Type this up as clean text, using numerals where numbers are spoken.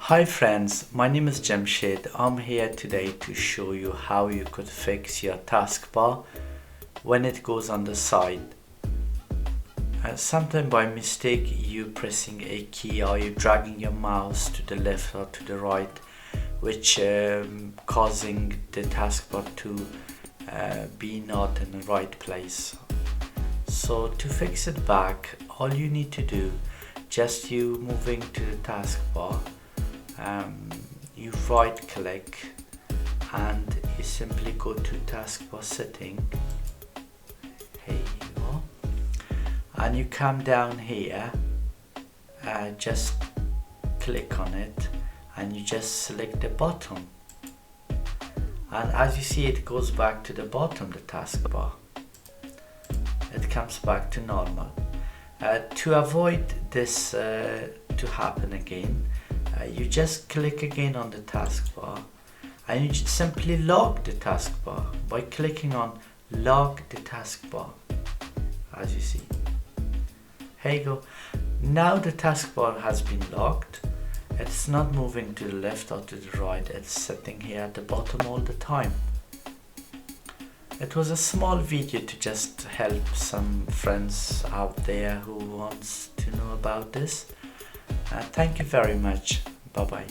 Hi friends, my name is Jamshed. I'm here today to show you how you could fix your taskbar when it goes on the side. Sometimes by mistake you pressing a key or you dragging your mouse to the left or to the right, which causing the taskbar to be not in the right place. So to fix it back, all you need to do, just you moving to the taskbar, you right click and you simply go to taskbar setting. Here you go, and you come down here, just click on it and you just select the bottom, and as you see it goes back to the bottom, the taskbar. It comes back to normal. To avoid this to happen again, you just click again on the taskbar and you just simply lock the taskbar by clicking on lock the taskbar. As you see, here you go. Now the taskbar has been locked. It's not moving to the left or to the right, it's sitting here at the bottom all the time. It was a small video to just help some friends out there who wants to know about this. Thank you very much. Bye bye.